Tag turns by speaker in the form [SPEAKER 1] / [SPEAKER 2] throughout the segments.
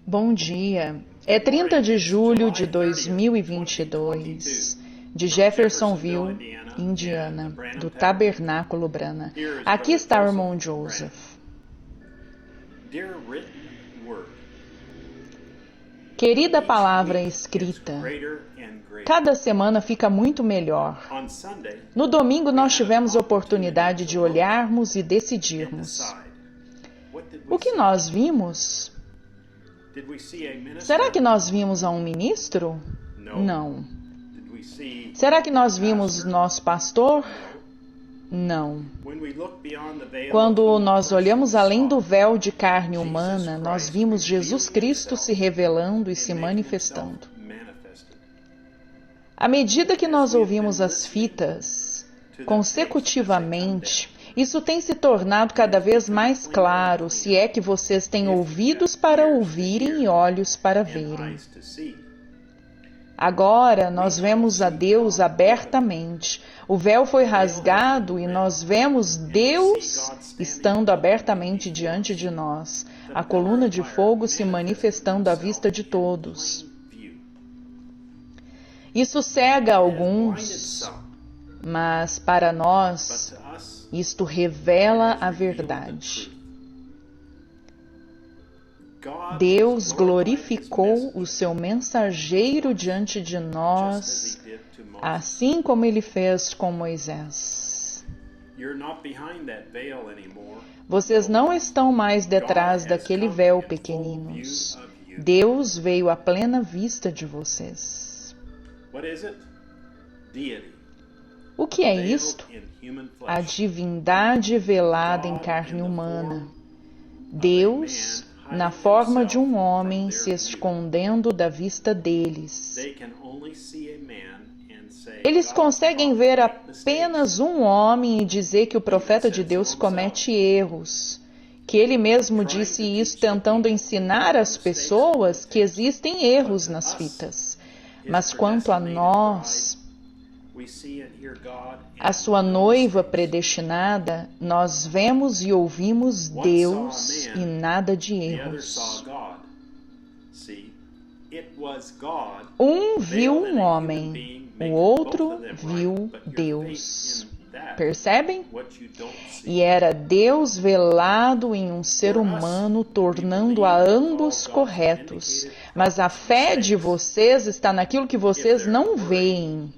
[SPEAKER 1] Bom dia. É 30 de julho de 2022, de Jeffersonville, Indiana, do Tabernáculo Brana. Aqui está o irmão Joseph. Querida palavra escrita, cada semana fica muito melhor. No domingo nós tivemos oportunidade de olharmos e decidirmos. O que nós vimos? Será que nós vimos a um ministro? Não. Será que nós vimos nosso pastor? Não. Quando nós olhamos além do véu de carne humana, nós vimos Jesus Cristo se revelando e se manifestando. À medida que nós ouvimos as fitas consecutivamente, isso tem se tornado cada vez mais claro, se é que vocês têm ouvidos para ouvirem e olhos para verem. Agora nós vemos a Deus abertamente. O véu foi rasgado e nós vemos Deus estando abertamente diante de nós. A coluna de fogo se manifestando à vista de todos. Isso cega alguns, mas para nós isto revela a verdade. Deus glorificou o seu mensageiro diante de nós, assim como ele fez com Moisés. Vocês não estão mais detrás daquele véu, pequeninos. Deus veio à plena vista de vocês. O que é isto? A divindade velada em carne humana. Deus, na forma de um homem, se escondendo da vista deles. Eles conseguem ver apenas um homem e dizer que o profeta de Deus comete erros, que ele mesmo disse isso tentando ensinar às pessoas que existem erros nas fitas. Mas quanto a nós, a sua noiva predestinada, nós vemos e ouvimos Deus e nada de erros. Um viu um homem, o outro viu Deus. Percebem? E era Deus velado em um ser humano, tornando a ambos corretos. Mas a fé de vocês está naquilo que vocês não veem.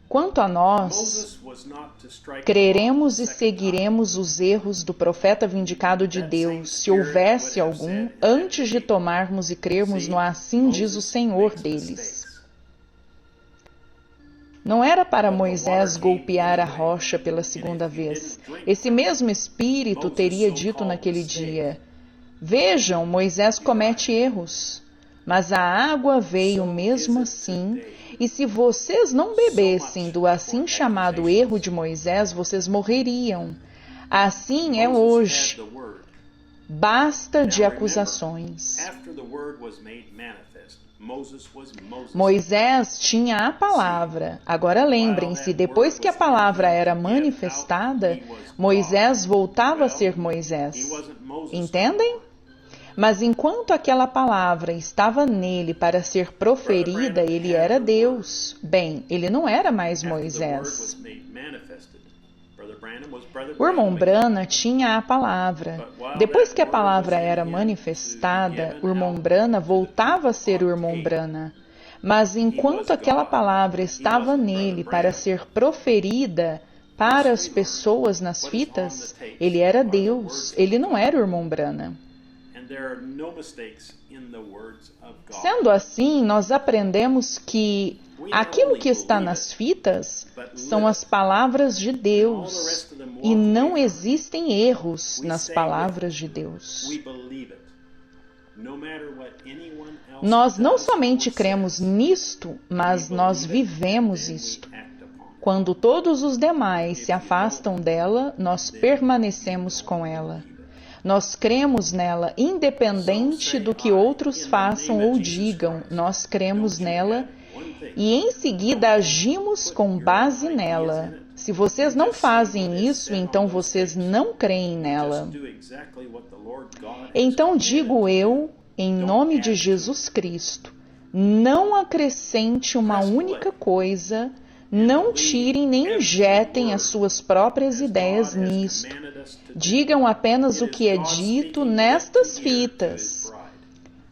[SPEAKER 1] Quanto a nós, creremos e seguiremos os erros do profeta vindicado de Deus, se houvesse algum, antes de tomarmos e crermos no assim diz o Senhor deles. Não era para Moisés golpear a rocha pela segunda vez. Esse mesmo Espírito teria dito naquele dia: vejam, Moisés comete erros. Mas a água veio mesmo assim, e se vocês não bebessem do assim chamado erro de Moisés, vocês morreriam. Assim é hoje. Basta de acusações. Moisés tinha a palavra. Agora lembrem-se, depois que a palavra era manifestada, Moisés voltava a ser Moisés. Entendem? Mas enquanto aquela palavra estava nele para ser proferida, ele era Deus. Bem, ele não era mais Moisés. O irmão Brana tinha a palavra. Depois que a palavra era manifestada, o irmão Brana voltava a ser o irmão Brana. Mas enquanto aquela palavra estava nele para ser proferida para as pessoas nas fitas, ele era Deus. Ele não era o irmão Brana. Sendo assim, nós aprendemos que aquilo que está nas fitas são as palavras de Deus e não existem erros nas palavras de Deus. Nós não somente cremos nisto, mas nós vivemos isto. Quando todos os demais se afastam dela, nós permanecemos com ela. Nós cremos nela, independente do que outros façam ou digam, nós cremos nela e em seguida agimos com base nela. Se vocês não fazem isso, então vocês não creem nela. Então digo eu, em nome de Jesus Cristo, não acrescente uma única coisa, não tirem nem injetem as suas próprias ideias nisto. Digam apenas o que é dito nestas fitas.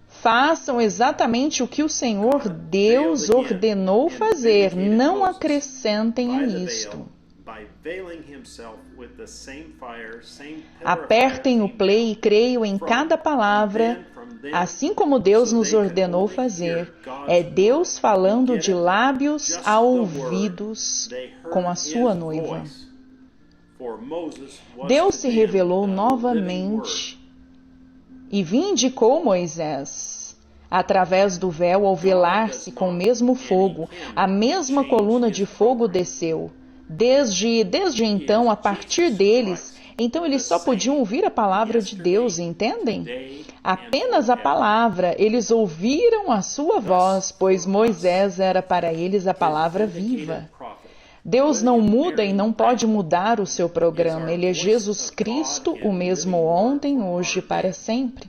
[SPEAKER 1] Façam exatamente o que o Senhor Deus ordenou fazer, não acrescentem a isto. Apertem o play e creiam em cada palavra, assim como Deus nos ordenou fazer. É Deus falando de lábios a ouvidos com a sua noiva. Deus se revelou novamente e vindicou Moisés. Através do véu, ao velar-se com o mesmo fogo, a mesma coluna de fogo desceu. Desde então, a partir deles, então eles só podiam ouvir a palavra de Deus, entendem? Apenas a palavra, eles ouviram a sua voz, pois Moisés era para eles a palavra viva. Deus não muda e não pode mudar o seu programa. Ele é Jesus Cristo, o mesmo ontem, hoje e para sempre.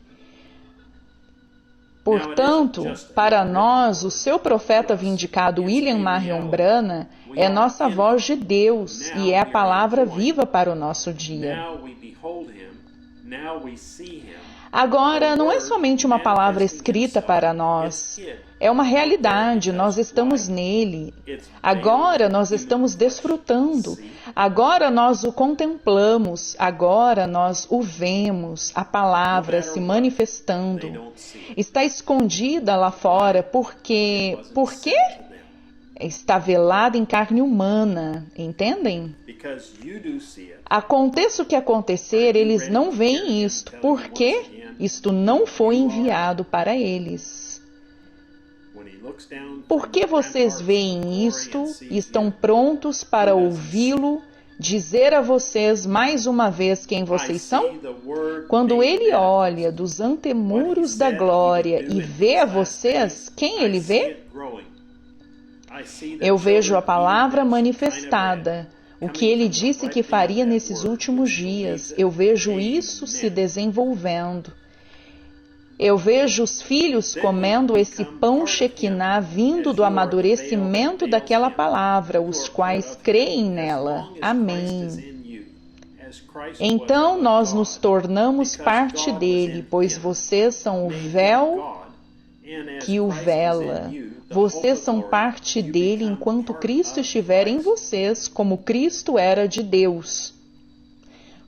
[SPEAKER 1] Portanto, para nós, o seu profeta vindicado, William Marion Branham, é nossa voz de Deus e é a palavra viva para o nosso dia. Agora, não é somente uma palavra escrita para nós, é uma realidade, nós estamos nele. Agora nós estamos desfrutando, agora nós o contemplamos, agora nós o vemos, a palavra se manifestando. Está escondida lá fora porque está velada em carne humana, entendem? Aconteça o que acontecer, eles não veem isto, porque isto não foi enviado para eles. Por que vocês veem isto e estão prontos para ouvi-lo dizer a vocês mais uma vez quem vocês são? Quando ele olha dos antemuros da glória e vê a vocês, quem ele vê? Eu vejo a palavra manifestada, o que ele disse que faria nesses últimos dias. Eu vejo isso se desenvolvendo. Eu vejo os filhos comendo esse pão Shekinah vindo do amadurecimento daquela palavra, os quais creem nela. Amém. Então nós nos tornamos parte dele, pois vocês são o véu que o vela. Vocês são parte dele enquanto Cristo estiver em vocês, como Cristo era de Deus.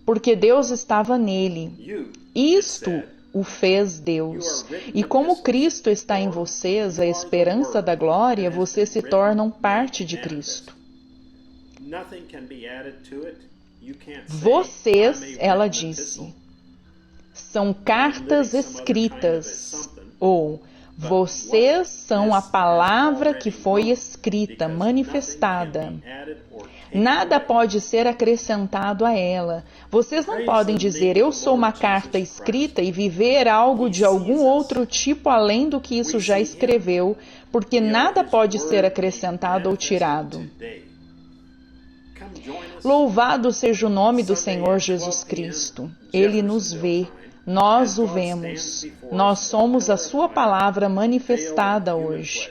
[SPEAKER 1] Porque Deus estava nele. Isto o fez Deus. E como Cristo está em vocês, a esperança da glória, vocês se tornam parte de Cristo. Vocês, ela disse, são cartas escritas, ou vocês são a palavra que foi escrita, manifestada. Nada pode ser acrescentado a ela. Vocês não podem dizer, eu sou uma carta escrita e viver algo de algum outro tipo além do que isso já escreveu, porque nada pode ser acrescentado ou tirado. Louvado seja o nome do Senhor Jesus Cristo. Ele nos vê. Nós o vemos. Nós somos a sua palavra manifestada hoje.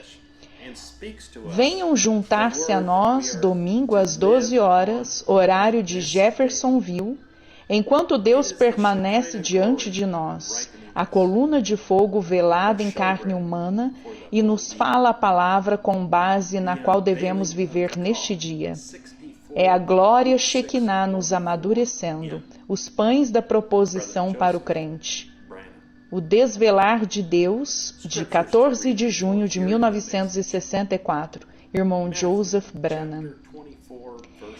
[SPEAKER 1] Venham juntar-se a nós domingo às 12 horas, horário de Jeffersonville, enquanto Deus permanece diante de nós, a coluna de fogo velada em carne humana, e nos fala a palavra com base na qual devemos viver neste dia. É a glória Shekinah nos amadurecendo, os pães da proposição para o crente. O Desvelar de Deus, de 14 de junho de 1964, irmão Joseph Branham.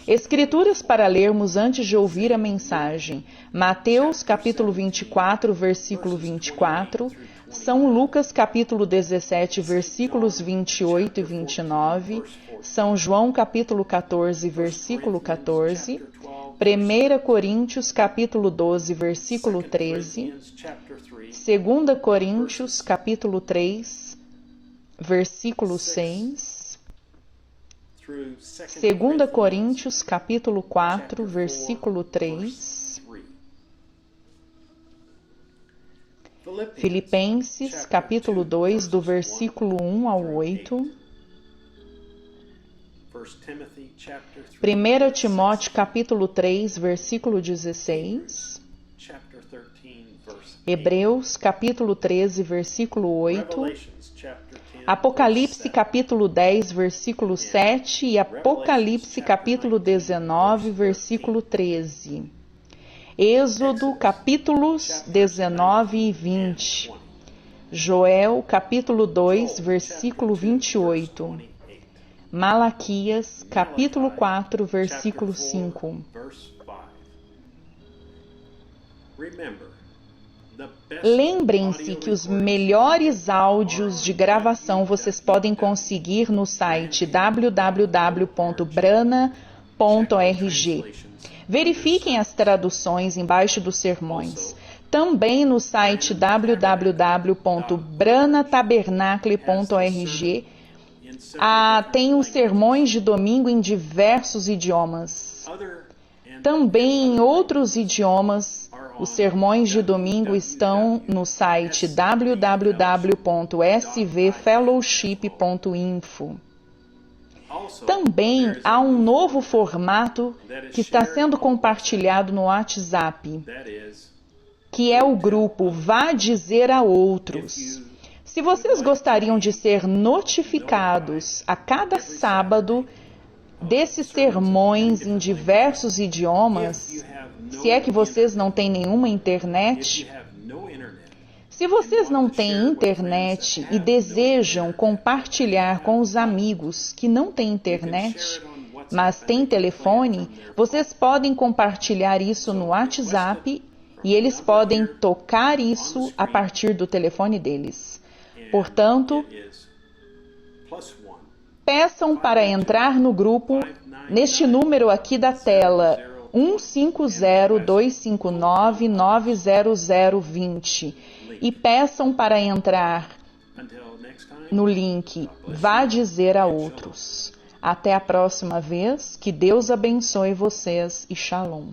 [SPEAKER 1] Escrituras para lermos antes de ouvir a mensagem. Mateus, capítulo 24, versículo 24. São Lucas, capítulo 17, versículos 28 e 29. São João, capítulo 14, versículo 14. 1 Coríntios, capítulo 12, versículo 13. 2 Coríntios, capítulo 3. versículo 6.
[SPEAKER 2] through
[SPEAKER 1] 2 Coríntios, capítulo 4, versículo 3. Filipenses, capítulo 2, do versículo 1 ao 8. 1 Timóteo, capítulo 3, versículo 16. Hebreus, capítulo 13, versículo 8. Apocalipse, capítulo 10, versículo 7. E Apocalipse, capítulo 19, versículo 13. Êxodo, capítulos 19 e 20. Joel, capítulo 2, versículo 28. Malaquias, capítulo 4, versículo 5. Lembrem-se que os melhores áudios de gravação vocês podem conseguir no site www.brana.org. Verifiquem as traduções embaixo dos sermões. Também no site www.branatabernacle.org tem os sermões de domingo em diversos idiomas. Também em outros idiomas, os sermões de domingo estão no site www.svfellowship.info. Também há um novo formato que está sendo compartilhado no WhatsApp, que é o grupo Vá Dizer a Outros. Se vocês gostariam de ser notificados a cada sábado desses sermões em diversos idiomas, se é que vocês não têm nenhuma internet, se vocês não têm internet e desejam compartilhar com os amigos que não têm internet, mas têm telefone, vocês podem compartilhar isso no WhatsApp e eles podem tocar isso a partir do telefone deles. Portanto, peçam para entrar no grupo neste número aqui da tela, 150-259-90020, e peçam para entrar no link Vá Dizer a Outros. Até a próxima vez, que Deus abençoe vocês e Shalom.